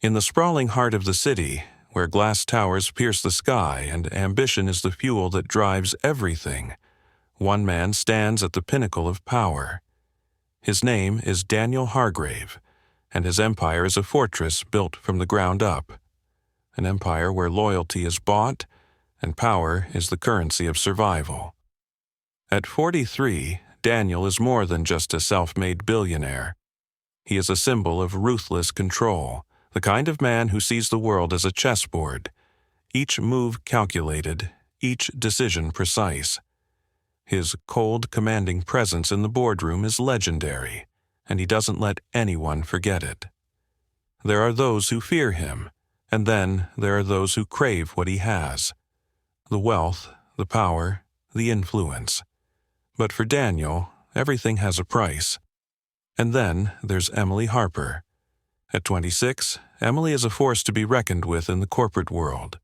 In the sprawling heart of the city, where glass towers pierce the sky and ambition is the fuel that drives everything, one man stands at the pinnacle of power. His name is Daniel Hargrave, and his empire is a fortress built from the ground up. An empire where loyalty is bought and power is the currency of survival. At 43, Daniel is more than just a self-made billionaire. He is a symbol of ruthless control, the kind of man who sees the world as a chessboard, each move calculated, each decision precise. His cold, commanding presence in the boardroom is legendary, and he doesn't let anyone forget it. There are those who fear him, and then there are those who crave what he has: the wealth, the power, the influence. But for Daniel, everything has a price. And then there's Emily Harper. At 26, Emily is a force to be reckoned with in the corporate world.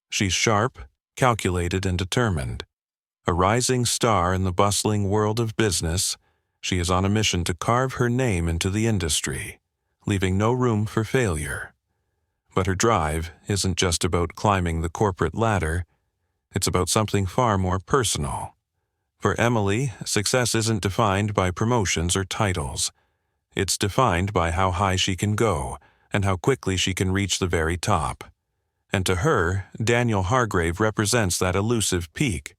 She's sharp, calculated, and determined. A rising star in the bustling world of business, she is on a mission to carve her name into the industry, leaving no room for failure. But her drive isn't just about climbing the corporate ladder, it's about something far more personal. For Emily, success isn't defined by promotions or titles. It's defined by how high she can go and how quickly she can reach the very top. And to her, Daniel Hargrave represents that elusive peak.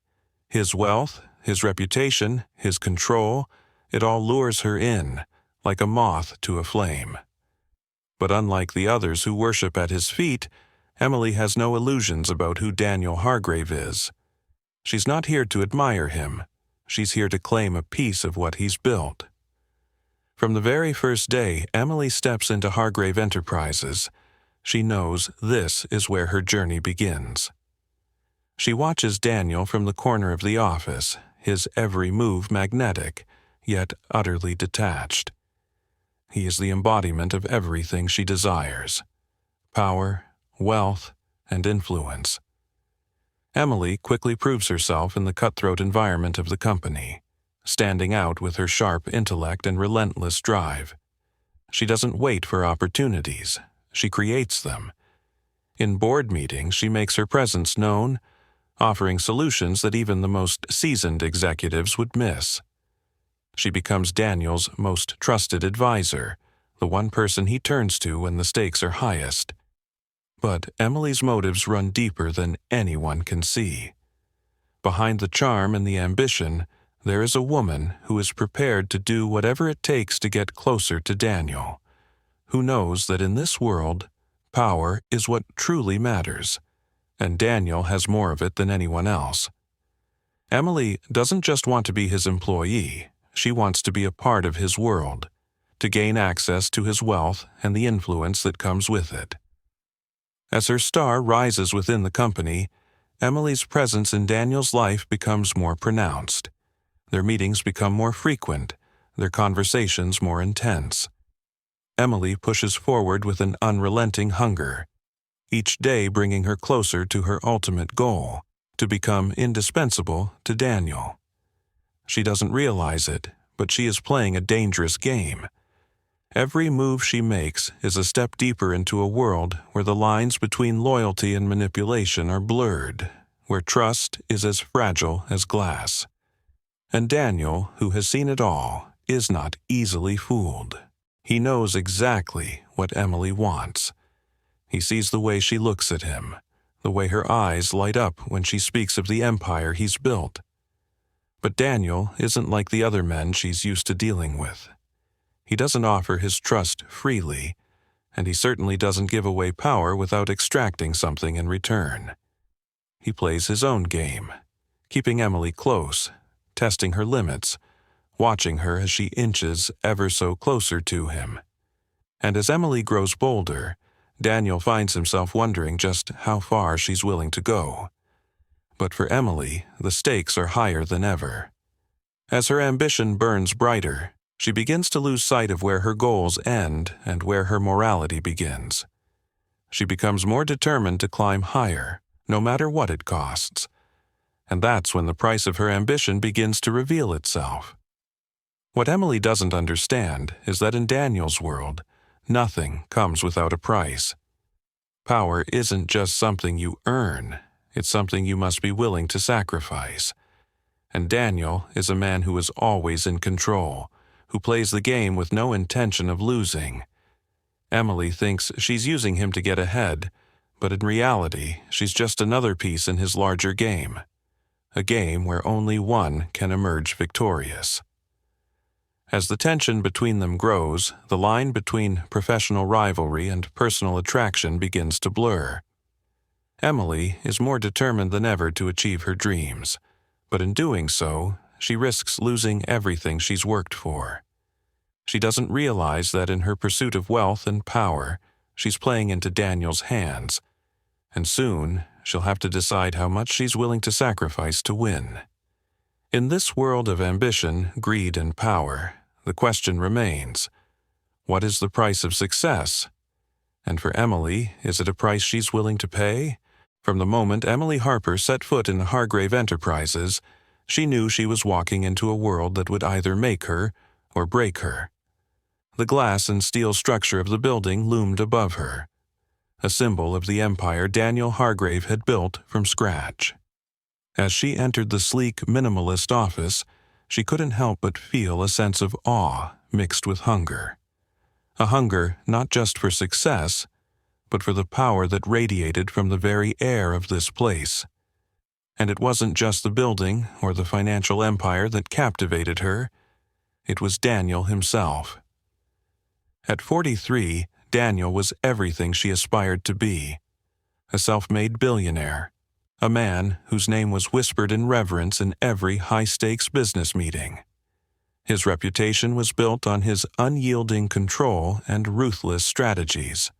His wealth, his reputation, his control, it all lures her in, like a moth to a flame. But unlike the others who worship at his feet, Emily has no illusions about who Daniel Hargrave is. She's not here to admire him. She's here to claim a piece of what he's built. From the very first day Emily steps into Hargrave Enterprises, she knows this is where her journey begins. She watches Daniel from the corner of the office, his every move magnetic, yet utterly detached. He is the embodiment of everything she desires: power, wealth, and influence. Emily quickly proves herself in the cutthroat environment of the company, standing out with her sharp intellect and relentless drive. She doesn't wait for opportunities, she creates them. In board meetings, she makes her presence known, offering solutions that even the most seasoned executives would miss. She becomes Daniel's most trusted advisor, the one person he turns to when the stakes are highest. But Emily's motives run deeper than anyone can see. Behind the charm and the ambition, there is a woman who is prepared to do whatever it takes to get closer to Daniel, who knows that in this world, power is what truly matters, and Daniel has more of it than anyone else. Emily doesn't just want to be his employee, she wants to be a part of his world, to gain access to his wealth and the influence that comes with it. As her star rises within the company, Emily's presence in Daniel's life becomes more pronounced. Their meetings become more frequent, their conversations more intense. Emily pushes forward with an unrelenting hunger, each day bringing her closer to her ultimate goal, to become indispensable to Daniel. She doesn't realize it, but she is playing a dangerous game. Every move she makes is a step deeper into a world where the lines between loyalty and manipulation are blurred, where trust is as fragile as glass. And Daniel, who has seen it all, is not easily fooled. He knows exactly what Emily wants. He sees the way she looks at him, the way her eyes light up when she speaks of the empire he's built. But Daniel isn't like the other men she's used to dealing with. He doesn't offer his trust freely, and he certainly doesn't give away power without extracting something in return. He plays his own game, keeping Emily close, testing her limits, watching her as she inches ever so closer to him. And as Emily grows bolder, Daniel finds himself wondering just how far she's willing to go. But for Emily, the stakes are higher than ever. As her ambition burns brighter, she begins to lose sight of where her goals end and where her morality begins. She becomes more determined to climb higher, no matter what it costs. And that's when the price of her ambition begins to reveal itself. What Emily doesn't understand is that in Daniel's world, nothing comes without a price. Power isn't just something you earn, it's something you must be willing to sacrifice. And Daniel is a man who is always in control, who plays the game with no intention of losing. Emily thinks she's using him to get ahead, but in reality, she's just another piece in his larger game. A game where only one can emerge victorious. As the tension between them grows, the line between professional rivalry and personal attraction begins to blur. Emily is more determined than ever to achieve her dreams, but in doing so, she risks losing everything she's worked for. She doesn't realize that in her pursuit of wealth and power, she's playing into Daniel's hands, and soon she'll have to decide how much she's willing to sacrifice to win. In this world of ambition, greed, and power, the question remains, what is the price of success? And for Emily, is it a price she's willing to pay? From the moment Emily Harper set foot in Hargrave Enterprises, she knew she was walking into a world that would either make her or break her. The glass and steel structure of the building loomed above her, a symbol of the empire Daniel Hargrave had built from scratch. As she entered the sleek, minimalist office, she couldn't help but feel a sense of awe mixed with hunger. A hunger not just for success, but for the power that radiated from the very air of this place. And it wasn't just the building or the financial empire that captivated her, it was Daniel himself. At 43, Daniel was everything she aspired to be. A self-made billionaire, a man whose name was whispered in reverence in every high-stakes business meeting. His reputation was built on his unyielding control and ruthless strategies.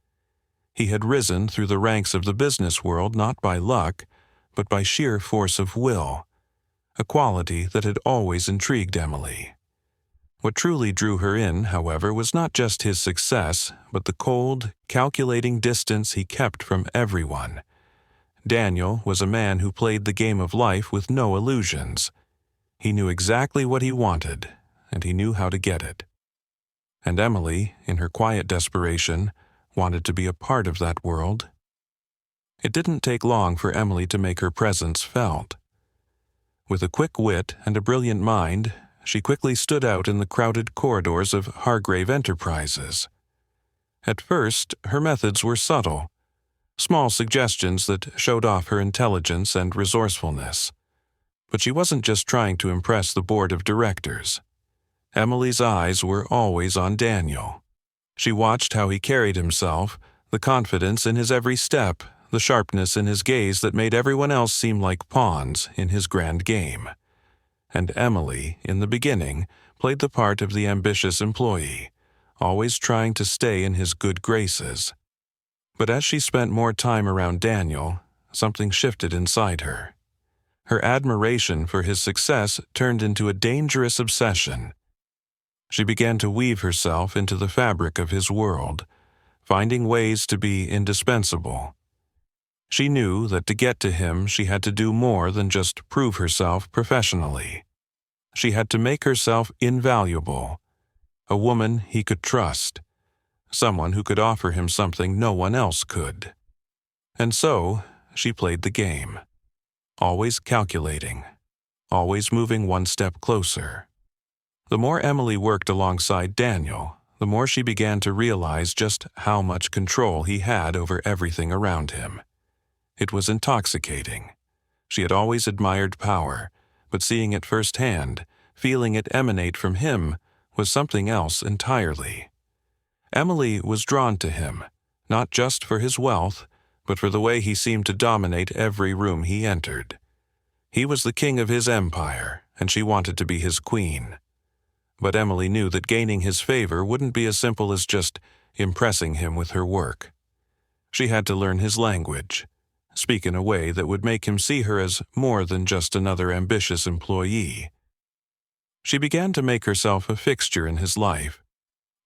He had risen through the ranks of the business world not by luck, but by sheer force of will, a quality that had always intrigued Emily. What truly drew her in, however, was not just his success, but the cold, calculating distance he kept from everyone. Daniel was a man who played the game of life with no illusions. He knew exactly what he wanted, and he knew how to get it. And Emily, in her quiet desperation, wanted to be a part of that world. It didn't take long for Emily to make her presence felt. With a quick wit and a brilliant mind, she quickly stood out in the crowded corridors of Hargrave Enterprises. At first, her methods were subtle, small suggestions that showed off her intelligence and resourcefulness. But she wasn't just trying to impress the board of directors. Emily's eyes were always on Daniel. She watched how he carried himself, the confidence in his every step, the sharpness in his gaze that made everyone else seem like pawns in his grand game. And Emily, in the beginning, played the part of the ambitious employee, always trying to stay in his good graces. But as she spent more time around Daniel, something shifted inside her. Her admiration for his success turned into a dangerous obsession. She began to weave herself into the fabric of his world, finding ways to be indispensable. She knew that to get to him she had to do more than just prove herself professionally. She had to make herself invaluable, a woman he could trust, someone who could offer him something no one else could. And so, she played the game, always calculating, always moving one step closer. The more Emily worked alongside Daniel, the more she began to realize just how much control he had over everything around him. It was intoxicating. She had always admired power, but seeing it firsthand, feeling it emanate from him, was something else entirely. Emily was drawn to him, not just for his wealth, but for the way he seemed to dominate every room he entered. He was the king of his empire, and she wanted to be his queen. But Emily knew that gaining his favor wouldn't be as simple as just impressing him with her work. She had to learn his language, speak in a way that would make him see her as more than just another ambitious employee. She began to make herself a fixture in his life,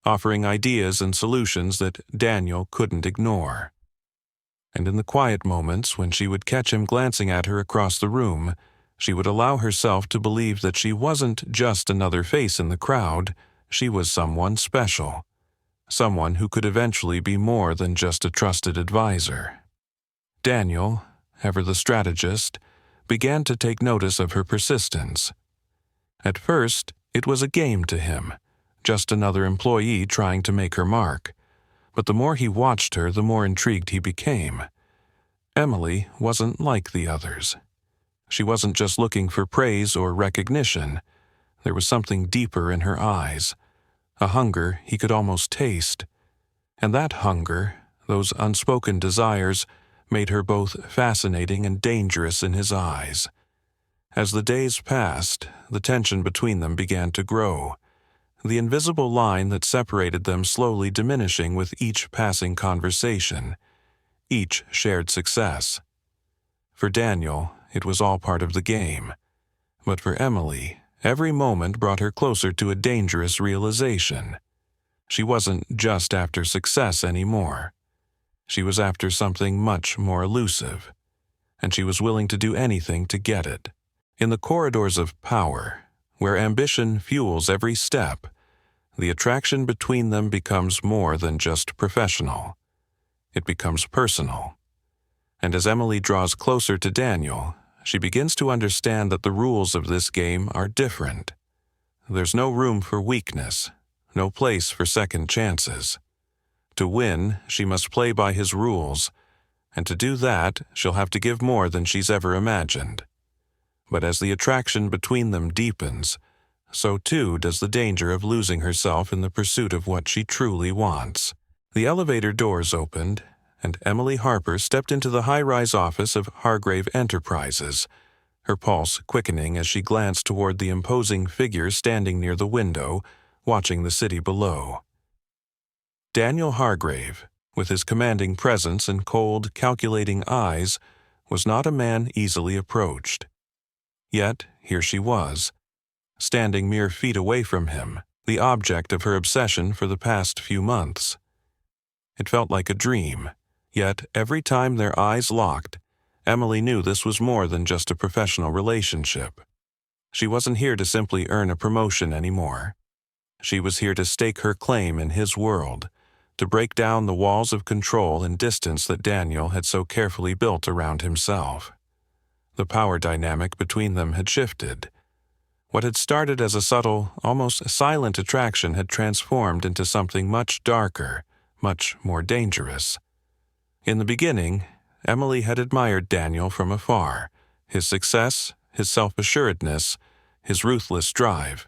offering ideas and solutions that Daniel couldn't ignore. And in the quiet moments when she would catch him glancing at her across the room, she would allow herself to believe that she wasn't just another face in the crowd, she was someone special, someone who could eventually be more than just a trusted advisor. Daniel, ever the strategist, began to take notice of her persistence. At first, it was a game to him, just another employee trying to make her mark. But the more he watched her, the more intrigued he became. Emily wasn't like the others. She wasn't just looking for praise or recognition. There was something deeper in her eyes, a hunger he could almost taste. And that hunger, those unspoken desires, made her both fascinating and dangerous in his eyes. As the days passed, the tension between them began to grow, the invisible line that separated them slowly diminishing with each passing conversation, each shared success. For Daniel, it was all part of the game. But for Emily, every moment brought her closer to a dangerous realization. She wasn't just after success anymore. She was after something much more elusive, and she was willing to do anything to get it. In the corridors of power, where ambition fuels every step, the attraction between them becomes more than just professional. It becomes personal. And as Emily draws closer to Daniel, she begins to understand that the rules of this game are different. There's no room for weakness, no place for second chances. To win, she must play by his rules, and to do that, she'll have to give more than she's ever imagined. But as the attraction between them deepens, so too does the danger of losing herself in the pursuit of what she truly wants. The elevator doors opened, and Emily Harper stepped into the high-rise office of Hargrave Enterprises, her pulse quickening as she glanced toward the imposing figure standing near the window, watching the city below. Daniel Hargrave, with his commanding presence and cold, calculating eyes, was not a man easily approached. Yet, here she was, standing mere feet away from him, the object of her obsession for the past few months. It felt like a dream, yet every time their eyes locked, Emily knew this was more than just a professional relationship. She wasn't here to simply earn a promotion anymore. She was here to stake her claim in his world, to break down the walls of control and distance that Daniel had so carefully built around himself. The power dynamic between them had shifted. What had started as a subtle, almost silent attraction had transformed into something much darker, much more dangerous. In the beginning, Emily had admired Daniel from afar, his success, his self-assuredness, his ruthless drive.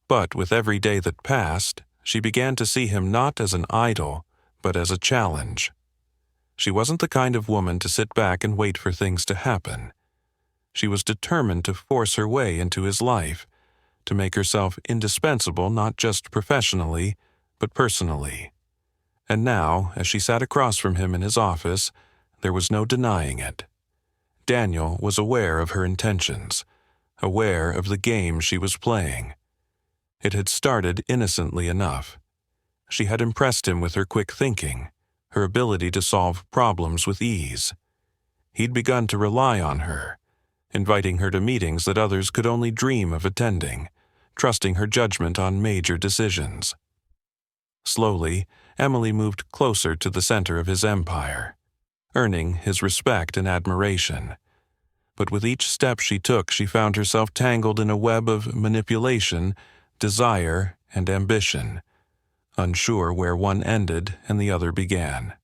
But with every day that passed, she began to see him not as an idol, but as a challenge. She wasn't the kind of woman to sit back and wait for things to happen. She was determined to force her way into his life, to make herself indispensable not just professionally, but personally. And now, as she sat across from him in his office, there was no denying it. Daniel was aware of her intentions, aware of the game she was playing. It had started innocently enough. She had impressed him with her quick thinking, her ability to solve problems with ease. He'd begun to rely on her, inviting her to meetings that others could only dream of attending, trusting her judgment on major decisions. Slowly, Emily moved closer to the center of his empire, earning his respect and admiration. But with each step she took, she found herself tangled in a web of manipulation, desire, and ambition, unsure where one ended and the other began.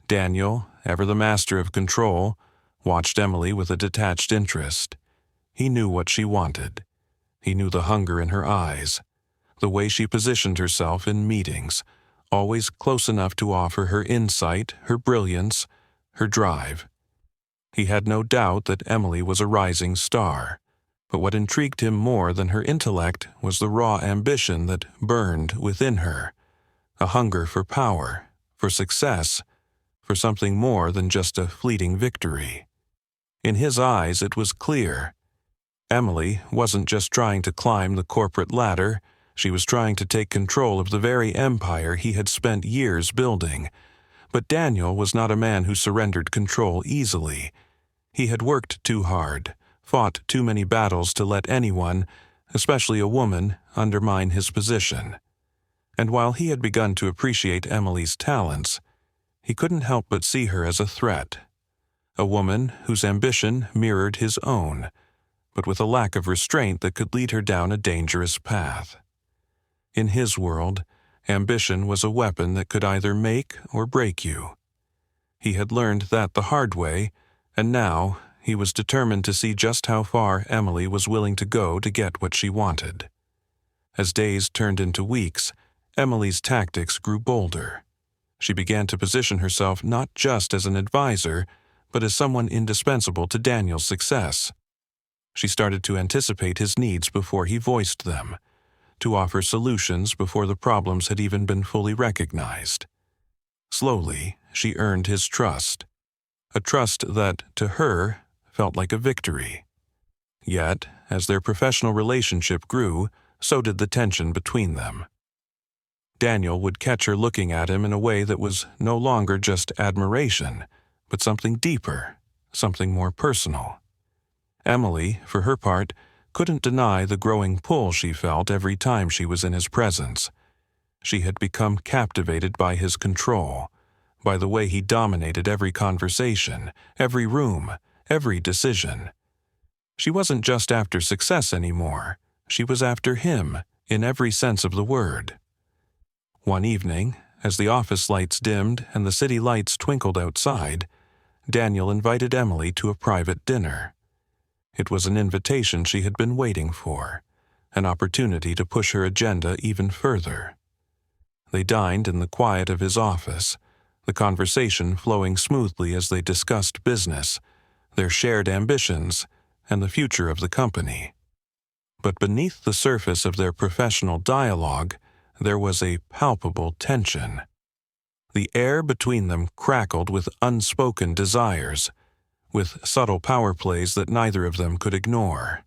Daniel, ever the master of control, watched Emily with a detached interest. He knew what she wanted. He knew the hunger in her eyes, the way she positioned herself in meetings, always close enough to offer her insight, her brilliance, her drive. He had no doubt that Emily was a rising star, but what intrigued him more than her intellect was the raw ambition that burned within her, a hunger for power, for success, for something more than just a fleeting victory. In his eyes, it was clear. Emily wasn't just trying to climb the corporate ladder, she was trying to take control of the very empire he had spent years building. But Daniel was not a man who surrendered control easily. He had worked too hard, fought too many battles to let anyone, especially a woman, undermine his position. And while he had begun to appreciate Emily's talents, he couldn't help but see her as a threat, a woman whose ambition mirrored his own, but with a lack of restraint that could lead her down a dangerous path. In his world, ambition was a weapon that could either make or break you. He had learned that the hard way, and now he was determined to see just how far Emily was willing to go to get what she wanted. As days turned into weeks, Emily's tactics grew bolder. She began to position herself not just as an advisor, but as someone indispensable to Daniel's success. She started to anticipate his needs before he voiced them, to offer solutions before the problems had even been fully recognized. Slowly, she earned his trust, a trust that, to her, felt like a victory. Yet, as their professional relationship grew, so did the tension between them. Daniel would catch her looking at him in a way that was no longer just admiration, but something deeper, something more personal. Emily, for her part, couldn't deny the growing pull she felt every time she was in his presence. She had become captivated by his control, by the way he dominated every conversation, every room, every decision. She wasn't just after success anymore. She was after him, in every sense of the word. One evening, as the office lights dimmed and the city lights twinkled outside, Daniel invited Emily to a private dinner. It was an invitation she had been waiting for, an opportunity to push her agenda even further. They dined in the quiet of his office, the conversation flowing smoothly as they discussed business, their shared ambitions, and the future of the company. But beneath the surface of their professional dialogue, there was a palpable tension. The air between them crackled with unspoken desires, with subtle power plays that neither of them could ignore.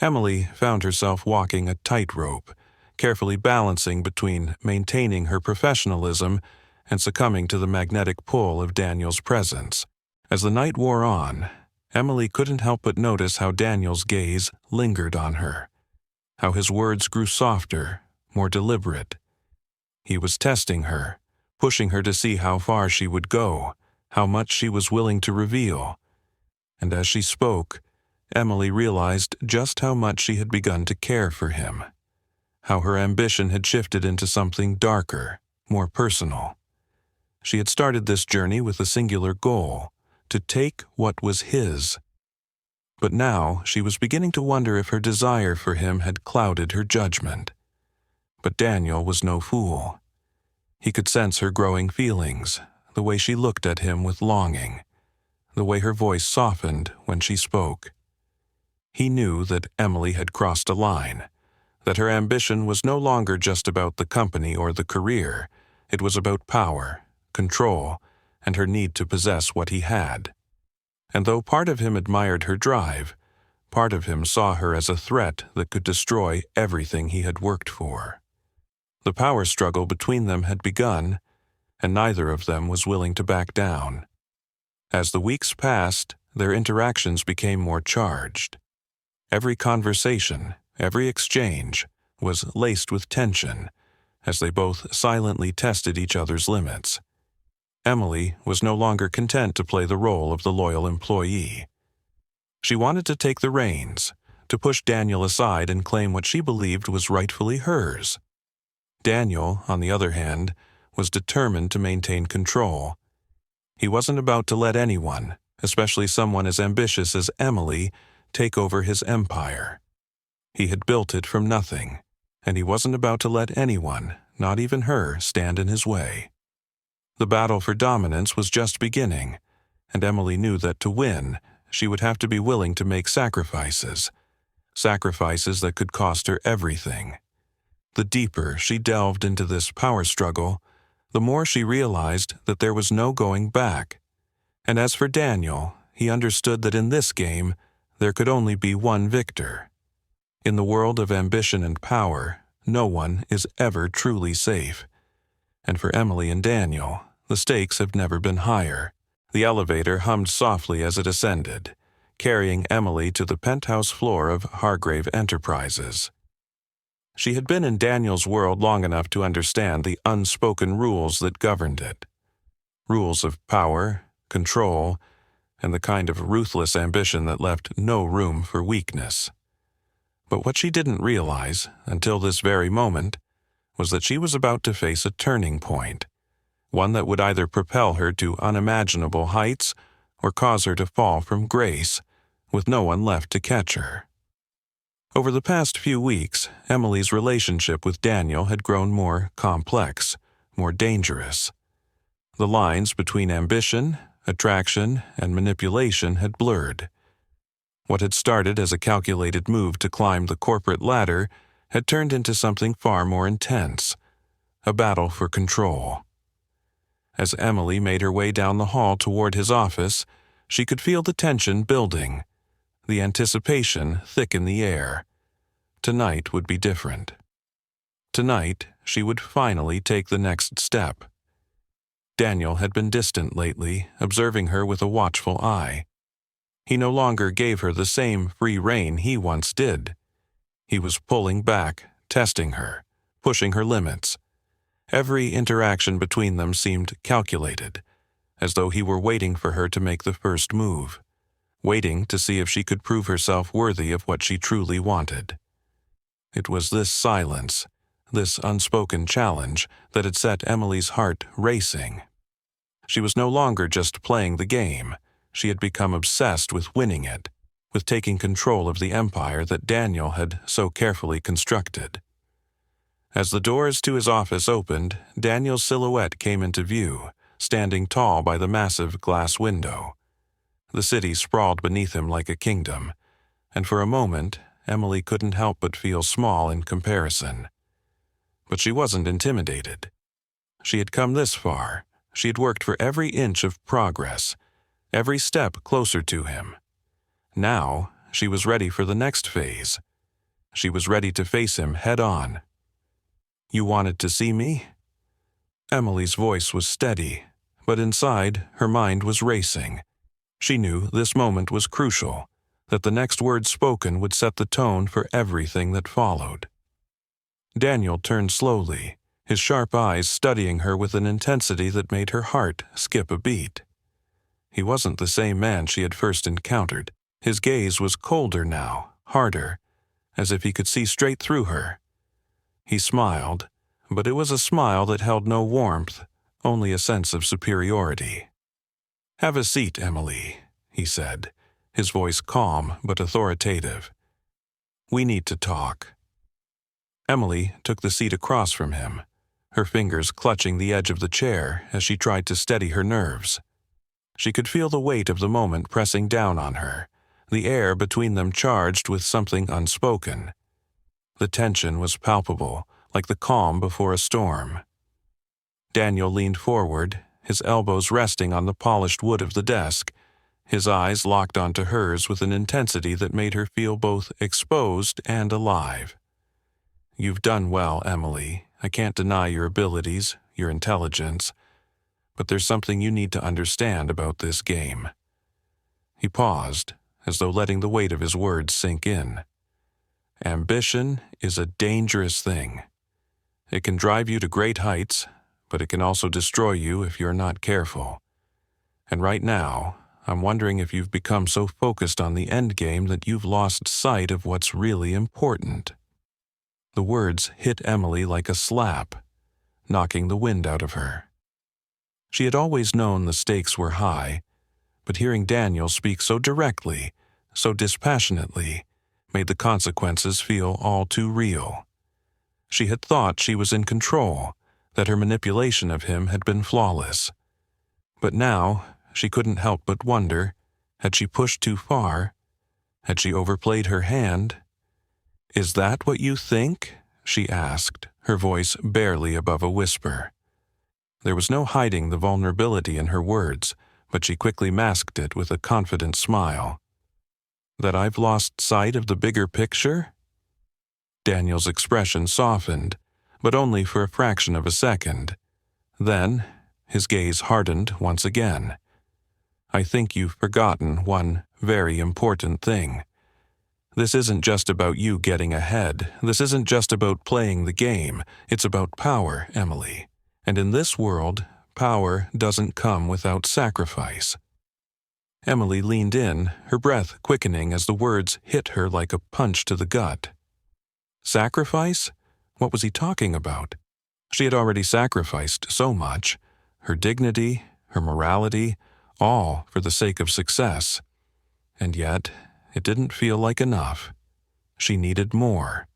Emily found herself walking a tightrope, carefully balancing between maintaining her professionalism and succumbing to the magnetic pull of Daniel's presence. As the night wore on, Emily couldn't help but notice how Daniel's gaze lingered on her, how his words grew softer, more deliberate. He was testing her, pushing her to see how far she would go, how much she was willing to reveal. And as she spoke, Emily realized just how much she had begun to care for him, how her ambition had shifted into something darker, more personal. She had started this journey with a singular goal, to take what was his. But now she was beginning to wonder if her desire for him had clouded her judgment. But Daniel was no fool. He could sense her growing feelings, the way she looked at him with longing, the way her voice softened when she spoke. He knew that Emily had crossed a line, that her ambition was no longer just about the company or the career. It was about power, control, and her need to possess what he had. And though part of him admired her drive, part of him saw her as a threat that could destroy everything he had worked for. The power struggle between them had begun, and neither of them was willing to back down. As the weeks passed, their interactions became more charged. Every conversation, every exchange, was laced with tension, as they both silently tested each other's limits. Emily was no longer content to play the role of the loyal employee. She wanted to take the reins, to push Daniel aside and claim what she believed was rightfully hers. Daniel, on the other hand, was determined to maintain control. He wasn't about to let anyone, especially someone as ambitious as Emily, take over his empire. He had built it from nothing, and he wasn't about to let anyone, not even her, stand in his way. The battle for dominance was just beginning, and Emily knew that to win, she would have to be willing to make sacrifices that could cost her everything. The deeper she delved into this power struggle, the more she realized that there was no going back. And as for Daniel, he understood that in this game, there could only be one victor. In the world of ambition and power, no one is ever truly safe. And for Emily and Daniel, the stakes have never been higher. The elevator hummed softly as it ascended, carrying Emily to the penthouse floor of Hargrave Enterprises. She had been in Daniel's world long enough to understand the unspoken rules that governed it. Rules of power, control, and the kind of ruthless ambition that left no room for weakness. But what she didn't realize, until this very moment, was that she was about to face a turning point, one that would either propel her to unimaginable heights or cause her to fall from grace, with no one left to catch her. Over the past few weeks, Emily's relationship with Daniel had grown more complex, more dangerous. The lines between ambition, attraction, and manipulation had blurred. What had started as a calculated move to climb the corporate ladder had turned into something far more intense, a battle for control. As Emily made her way down the hall toward his office, she could feel the tension building, the anticipation thick in the air. Tonight would be different. Tonight, she would finally take the next step. Daniel had been distant lately, observing her with a watchful eye. He no longer gave her the same free rein he once did. He was pulling back, testing her, pushing her limits. Every interaction between them seemed calculated, as though he were waiting for her to make the first move, waiting to see if she could prove herself worthy of what she truly wanted. It was this silence, this unspoken challenge, that had set Emily's heart racing. She was no longer just playing the game. She had become obsessed with winning it, with taking control of the empire that Daniel had so carefully constructed. As the doors to his office opened, Daniel's silhouette came into view, standing tall by the massive glass window. The city sprawled beneath him like a kingdom, and for a moment, Emily couldn't help but feel small in comparison. But she wasn't intimidated. She had come this far. She had worked for every inch of progress, every step closer to him. Now, she was ready for the next phase. She was ready to face him head-on. "You wanted to see me?" Emily's voice was steady, but inside, her mind was racing. She knew this moment was crucial, that the next word spoken would set the tone for everything that followed. Daniel turned slowly, his sharp eyes studying her with an intensity that made her heart skip a beat. He wasn't the same man she had first encountered. His gaze was colder now, harder, as if he could see straight through her. He smiled, but it was a smile that held no warmth, only a sense of superiority. "Have a seat, Emily," he said, his voice calm but authoritative. "We need to talk." Emily took the seat across from him, her fingers clutching the edge of the chair as she tried to steady her nerves. She could feel the weight of the moment pressing down on her, the air between them charged with something unspoken. The tension was palpable, like the calm before a storm. Daniel leaned forward, his elbows resting on the polished wood of the desk, his eyes locked onto hers with an intensity that made her feel both exposed and alive. "You've done well, Emily. I can't deny your abilities, your intelligence. But there's something you need to understand about this game." He paused, as though letting the weight of his words sink in. "Ambition is a dangerous thing. It can drive you to great heights, but it can also destroy you if you're not careful. And right now, I'm wondering if you've become so focused on the end game that you've lost sight of what's really important." The words hit Emily like a slap, knocking the wind out of her. She had always known the stakes were high, but hearing Daniel speak so directly, so dispassionately, made the consequences feel all too real. She had thought she was in control, that her manipulation of him had been flawless. But now, she couldn't help but wonder, had she pushed too far? Had she overplayed her hand? "Is that what you think?" she asked, her voice barely above a whisper. There was no hiding the vulnerability in her words, but she quickly masked it with a confident smile. "That I've lost sight of the bigger picture?" Daniel's expression softened, but only for a fraction of a second. Then, his gaze hardened once again. "I think you've forgotten one very important thing. This isn't just about you getting ahead. This isn't just about playing the game. It's about power, Emily. And in this world, power doesn't come without sacrifice." Emily leaned in, her breath quickening as the words hit her like a punch to the gut. Sacrifice? What was he talking about? She had already sacrificed so much. Her dignity, her morality, all for the sake of success. And yet, it didn't feel like enough. She needed more.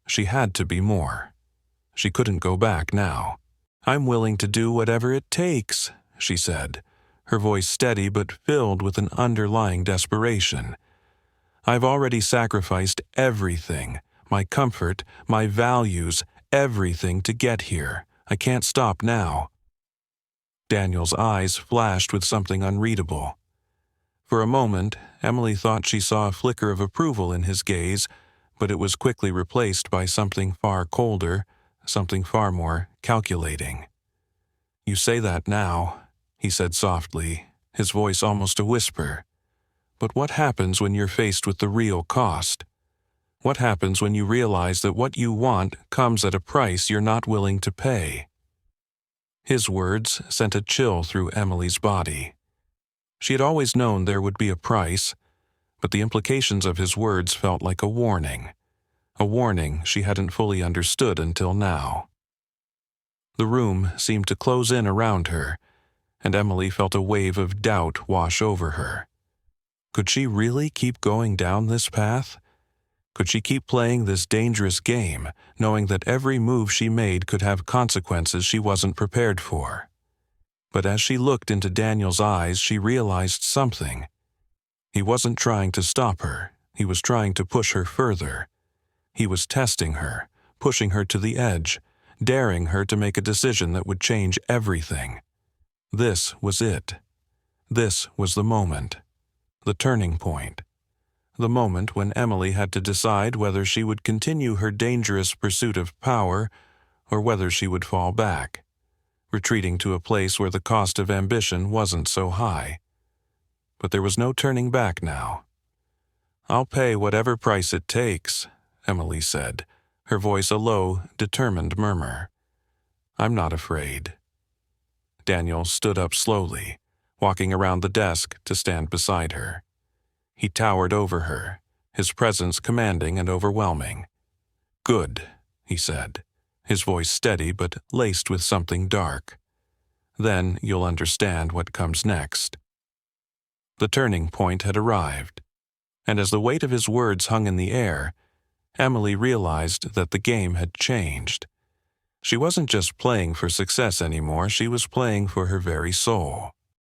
She had to be more. She couldn't go back now. "I'm willing to do whatever it takes," she said, her voice steady but filled with an underlying desperation. "I've already sacrificed everything, my comfort, my values, everything to get here. I can't stop now." Daniel's eyes flashed with something unreadable. For a moment, Emily thought she saw a flicker of approval in his gaze, but it was quickly replaced by something far colder, something far more calculating. "You say that now," he said softly, his voice almost a whisper. "But what happens when you're faced with the real cost? What happens when you realize that what you want comes at a price you're not willing to pay?" His words sent a chill through Emily's body. She had always known there would be a price, but the implications of his words felt like a warning she hadn't fully understood until now. The room seemed to close in around her, and Emily felt a wave of doubt wash over her. Could she really keep going down this path? Could she keep playing this dangerous game, knowing that every move she made could have consequences she wasn't prepared for? But as she looked into Daniel's eyes, she realized something. He wasn't trying to stop her. He was trying to push her further. He was testing her, pushing her to the edge, daring her to make a decision that would change everything. This was it. This was the moment. The turning point. The moment when Emily had to decide whether she would continue her dangerous pursuit of power or whether she would fall back, retreating to a place where the cost of ambition wasn't so high. But there was no turning back now. "I'll pay whatever price it takes," Emily said, her voice a low, determined murmur. "I'm not afraid." Daniel stood up slowly, walking around the desk to stand beside her. He towered over her, his presence commanding and overwhelming. "Good," he said, his voice steady but laced with something dark. "Then you'll understand what comes next." The turning point had arrived, and as the weight of his words hung in the air, Emily realized that the game had changed. She wasn't just playing for success anymore, she was playing for her very soul.